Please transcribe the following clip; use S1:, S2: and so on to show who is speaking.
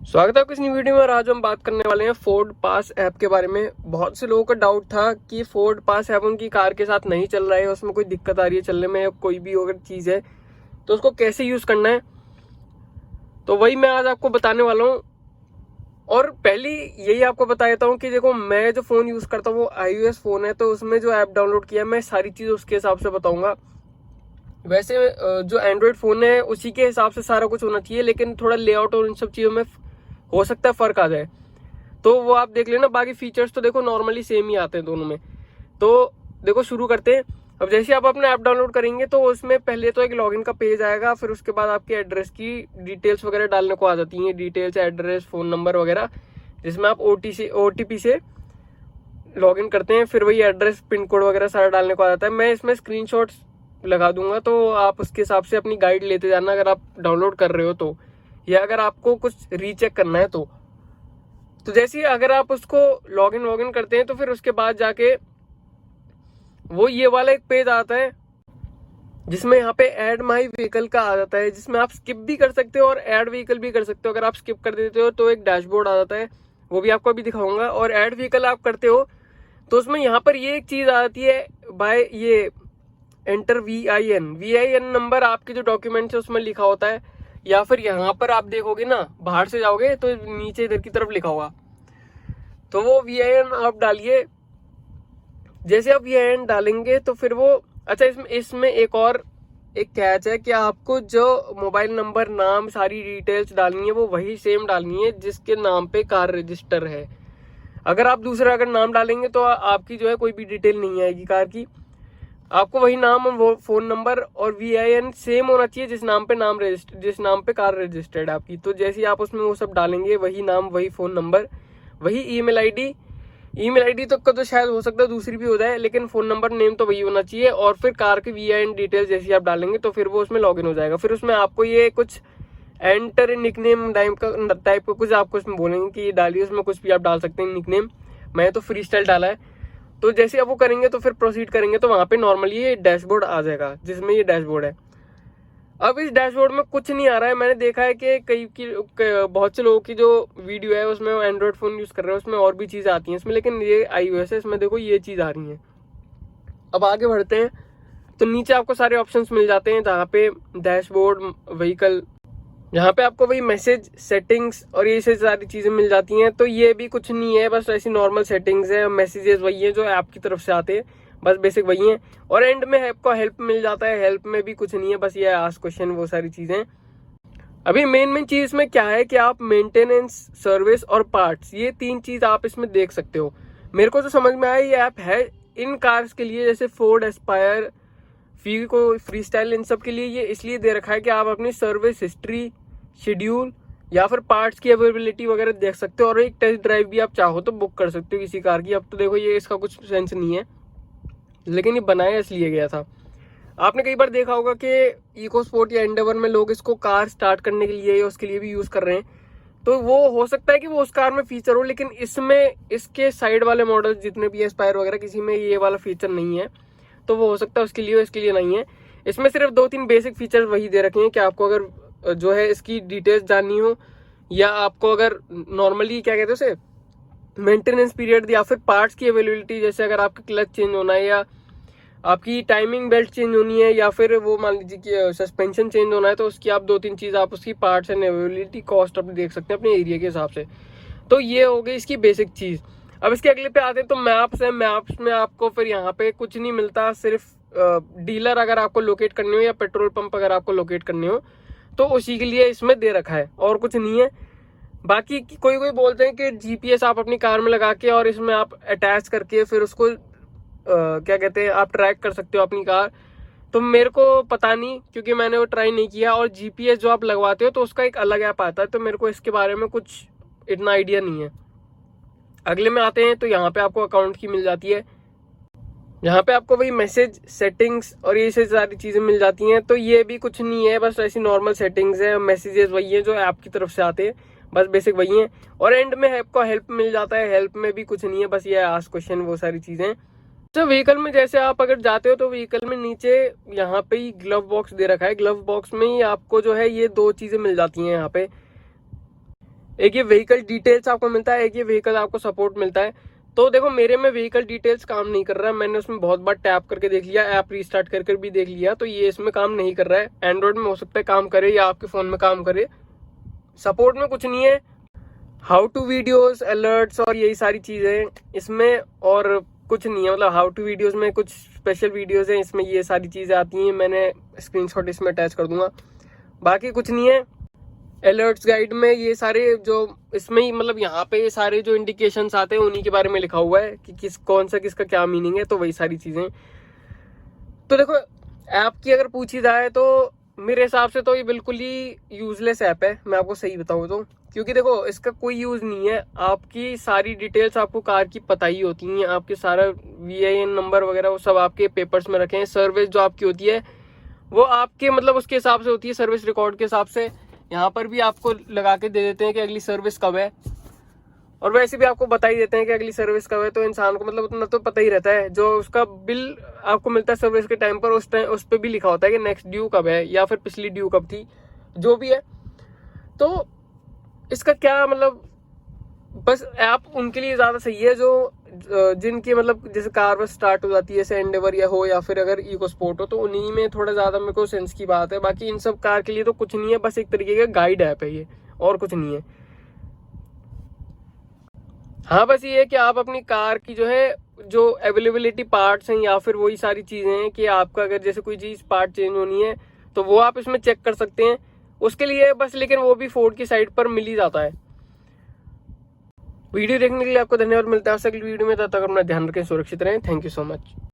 S1: स्वागत है आपकी इस नई वीडियो में। और आज हम बात करने वाले हैं फोर्ड पास ऐप के बारे में। बहुत से लोगों का डाउट था कि फोर्ड पास ऐप उनकी कार के साथ नहीं चल रहा है, उसमें कोई दिक्कत आ रही है चलने में, या कोई भी अगर चीज़ है तो उसको कैसे यूज़ करना है, तो वही मैं आज आपको बताने वाला हूँ। और पहले यही आपको बता देता हूँ कि देखो, मैं जो फ़ोन यूज़ करता हूँ वो iOS फ़ोन है, तो उसमें जो ऐप डाउनलोड किया मैं सारी चीज़ उसके हिसाब से बताऊँगा। वैसे जो एंड्रॉयड फ़ोन है उसी के हिसाब से सारा कुछ होना चाहिए, लेकिन थोड़ा लेआउट और इन सब चीज़ों में हो सकता है फ़र्क आ जाए, तो वो आप देख लेना। बाकी फीचर्स तो देखो नॉर्मली सेम ही आते हैं दोनों में। तो देखो शुरू करते हैं। अब जैसे आप अपना ऐप डाउनलोड करेंगे तो उसमें पहले तो एक लॉगिन का पेज आएगा, फिर उसके बाद आपके एड्रेस की डिटेल्स वगैरह डालने को आ जाती हैं, डिटेल्स, एड्रेस, फ़ोन नंबर वगैरह, जिसमें आप OTP से लॉगिन करते हैं। फिर वही एड्रेस, पिन कोड वगैरह सारा डालने को आ जाता है। मैं इसमें स्क्रीनशॉट्स लगा दूंगा, तो आप उसके हिसाब से अपनी गाइड लेते जाना अगर आप डाउनलोड कर रहे हो तो, या अगर आपको कुछ रीचेक करना है तो जैसे अगर आप उसको लॉगिन करते हैं तो फिर उसके बाद जाके वो ये वाला एक पेज आता है जिसमें यहाँ पे ऐड माई व्हीकल का आ जाता है, जिसमें आप स्किप भी कर सकते हो और ऐड व्हीकल भी कर सकते हो। अगर आप स्किप कर देते हो तो एक डैशबोर्ड आ जाता है, वो भी आपको अभी दिखाऊंगा। और ऐड व्हीकल आप करते हो तो उसमें यहाँ पर ये एक चीज आ जाती है, बाय ये एंटर VIN नंबर आपके जो डॉक्यूमेंट्स है उसमें लिखा होता है, या फिर यहाँ पर आप देखोगे ना, बाहर से जाओगे तो नीचे इधर की तरफ लिखा होगा, तो वो VIN आप डालिए। जैसे आप VIN डालेंगे तो फिर वो, अच्छा, इसमें एक कैच है कि आपको जो मोबाइल नंबर, नाम, सारी डिटेल्स डालनी है वो वही सेम डालनी है जिसके नाम पे कार रजिस्टर है। अगर दूसरा नाम डालेंगे तो आपकी जो है कोई भी डिटेल नहीं आएगी कार की। आपको वही नाम, वो फोन नंबर और VIN सेम होना चाहिए जिस नाम पे कार रजिस्टर्ड है आपकी। तो जैसे ही आप उसमें वो सब डालेंगे, वही नाम, वही फोन नंबर, वही ईमेल आईडी तक का तो शायद हो सकता है दूसरी भी हो जाए, लेकिन फोन नंबर, नेम तो वही होना चाहिए। और फिर कार के VIN डिटेल्स जैसे आप डालेंगे तो फिर वो उसमें लॉगिन हो जाएगा। फिर उसमें आपको ये कुछ एंटर निकनेम टाइप का कुछ आपको इसमें बोलेंगे कि ये डालिए, उसमें कुछ भी आप डाल सकते हैं निकनेम। मैं तो फ्री स्टाइल डाला है। तो जैसे आप वो करेंगे तो फिर प्रोसीड करेंगे तो वहां पे नॉर्मली ये डैशबोर्ड आ जाएगा, जिसमें ये डैशबोर्ड है। अब इस डैशबोर्ड में कुछ नहीं आ रहा है। मैंने देखा है कि बहुत से लोगों की जो वीडियो है उसमें एंड्रॉयड फोन यूज कर रहे हैं, उसमें और भी चीजें आती हैं इसमें, लेकिन ये iOS है, इसमें देखो ये चीज आ रही है। अब आगे बढ़ते हैं तो नीचे आपको सारे ऑप्शंस मिल जाते हैं, जहाँ पे डैशबोर्ड, व्हीकल, यहाँ पे आपको वही मैसेज, सेटिंग्स और ये से सारी चीजें मिल जाती हैं। तो ये भी कुछ नहीं है, बस ऐसी नॉर्मल सेटिंग्स है। मैसेजेस वही है जो ऐप की तरफ से आते हैं, बस बेसिक वही है। और एंड में आपको हेल्प मिल जाता है, हेल्प में भी कुछ नहीं है, बस ये आस्क क्वेश्चन, वो सारी चीजें। अभी मेन चीज इसमें क्या है कि आप मेंटेनेंस, सर्विस और पार्ट्स, ये 3 चीज आप इसमें देख सकते हो। मेरे को तो समझ में आया ये ऐप है इन कार्स के लिए, जैसे Ford Aspire, Figo, Freestyle, इन सब के लिए ये इसलिए दे रखा है कि आप अपनी सर्विस हिस्ट्री, शेड्यूल या फिर पार्ट्स की अवेलेबिलिटी वगैरह देख सकते हो। और एक टेस्ट ड्राइव भी आप चाहो तो बुक कर सकते हो किसी कार की। अब तो देखो ये इसका कुछ सेंस नहीं है, लेकिन ये बनाया इसलिए गया था। आपने कई बार देखा होगा कि इको स्पोर्ट या एंडेवर में लोग इसको कार स्टार्ट करने के लिए या उसके लिए भी यूज कर रहे हैं, तो वो हो सकता है कि वो उस कार में फीचर हो, लेकिन इसमें, इसके साइड वाले मॉडल जितने भी एस्पायर वगैरह, किसी में ये वाला फीचर नहीं है। तो वो हो सकता है उसके लिए, इसके लिए नहीं है। इसमें सिर्फ 2-3 बेसिक फीचर वही दे रखे हैं कि आपको अगर जो है इसकी डिटेल्स जाननी हो, या आपको अगर नॉर्मली क्या कहते हैं उसे, मेंटेनेंस पीरियड, या फिर पार्ट्स की अवेलेबिलिटी, जैसे अगर आपका क्लच चेंज होना है, या आपकी टाइमिंग बेल्ट चेंज होनी है, या फिर वो मान लीजिए कि सस्पेंशन चेंज होना है, तो उसकी आप 2-3 चीज़ आप उसकी पार्ट्स एंड अवेलेबिलिटी, कॉस्ट आप देख सकते हैं अपने एरिया के हिसाब से। तो ये हो गई इसकी बेसिक चीज़। अब इसके अगले पे आते हैं तो मैप्स है। मैप्स में आपको फिर यहाँ पे कुछ नहीं मिलता, सिर्फ डीलर अगर आपको लोकेट करने हो या पेट्रोल पंप अगर आपको लोकेट करने हो तो उसी के लिए इसमें दे रखा है, और कुछ नहीं है। बाकी कोई बोलते हैं कि GPS आप अपनी कार में लगा के और इसमें आप अटैच करके फिर उसको क्या कहते हैं, आप ट्रैक कर सकते हो अपनी कार। तो मेरे को पता नहीं, क्योंकि मैंने वो ट्राई नहीं किया। और GPS जो आप लगवाते हो तो उसका एक अलग ऐप आता है, तो मेरे को इसके बारे में कुछ इतना आइडिया नहीं है। अगले में आते हैं तो यहाँ पे आपको अकाउंट की मिल जाती है। यहाँ पे आपको वही मैसेज, सेटिंग्स और ये से सारी चीज़ें मिल जाती हैं। तो ये भी कुछ नहीं है, बस ऐसी नॉर्मल सेटिंग्स है। मैसेजेस वही है जो ऐप की तरफ से आते हैं, बस बेसिक वही है। और एंड में आपको हेल्प मिल जाता है, हेल्प में भी कुछ नहीं है, बस ये आस्क क्वेश्चन, वो सारी चीज़ें। तो व्हीकल में जैसे आप अगर जाते हो तो व्हीकल में नीचे यहाँ पे ही ग्लव बॉक्स दे रखा है। ग्लव बॉक्स में ही आपको जो है ये 2 चीज़ें मिल जाती हैं यहाँ पे। एक ये व्हीकल डिटेल्स आपको मिलता है, एक ये व्हीकल आपको सपोर्ट मिलता है। तो देखो मेरे में व्हीकल डिटेल्स काम नहीं कर रहा है, मैंने उसमें बहुत बार टैप करके देख लिया, ऐप रीस्टार्ट करके भी देख लिया, तो ये इसमें काम नहीं कर रहा है। एंड्रॉइड में हो सकता है काम करे या आपके फोन में काम करे। सपोर्ट में कुछ नहीं है, हाउ टू वीडियोस, अलर्ट्स और यही सारी चीजें इसमें, और कुछ नहीं है। मतलब हाउ टू वीडियोस में कुछ स्पेशल वीडियोस हैं, इसमें ये सारी चीजें आती हैं, मैंने स्क्रीनशॉट इसमें अटैच कर दूंगा, बाकी कुछ नहीं है। अलर्ट्स गाइड में ये सारे जो इसमें ही मतलब यहाँ पे ये सारे जो इंडिकेशंस आते हैं उन्हीं के बारे में लिखा हुआ है कि किस कौन सा किसका क्या मीनिंग है, तो वही सारी चीजें। तो देखो ऐप की अगर पूछी जाए तो मेरे हिसाब से तो ये बिल्कुल ही यूजलेस ऐप है, मैं आपको सही बताऊँ तो। क्योंकि देखो इसका कोई यूज नहीं है, आपकी सारी डिटेल्स आपको कार की पता ही होती हैं, आपके सारा VIN नंबर वगैरह वो सब आपके पेपर्स में रखे हैं। सर्विस जो आपकी होती है वो आपके मतलब उसके हिसाब से होती है, सर्विस रिकॉर्ड के हिसाब से। यहाँ पर भी आपको लगा के दे देते हैं कि अगली सर्विस कब है, और वैसे भी आपको बता ही देते हैं कि अगली सर्विस कब है। तो इंसान को मतलब उतना तो पता ही रहता है। जो उसका बिल आपको मिलता है सर्विस के टाइम पर, उस टाइम उस पर भी लिखा होता है कि नेक्स्ट ड्यू कब है या फिर पिछली ड्यू कब थी, जो भी है। तो इसका क्या मतलब, बस ऐप उनके लिए ज्यादा सही है जो जिनकी मतलब जैसे कार बस स्टार्ट हो जाती है, जैसे एंडेवर या हो या फिर अगर इको स्पोर्ट हो, तो उन्हीं में थोड़ा ज्यादा मेरे को सेंस की बात है। बाकी इन सब कार के लिए तो कुछ नहीं है, बस एक तरीके का गाइड ऐप है ये, और कुछ नहीं है। हाँ बस ये है कि आप अपनी कार की जो है जो अवेलेबिलिटी पार्ट्स हैं या फिर वही सारी चीजें हैं कि आपका अगर जैसे कोई चीज पार्ट चेंज होनी है तो वो आप इसमें चेक कर सकते हैं, उसके लिए बस। लेकिन वो भी फोर्ड की साइट पर मिल ही जाता है। वीडियो देखने के लिए आपको धन्यवाद, मिलता है आपसे अगली वीडियो में, तब तक अपना ध्यान रखें, सुरक्षित रहें। Thank you so much.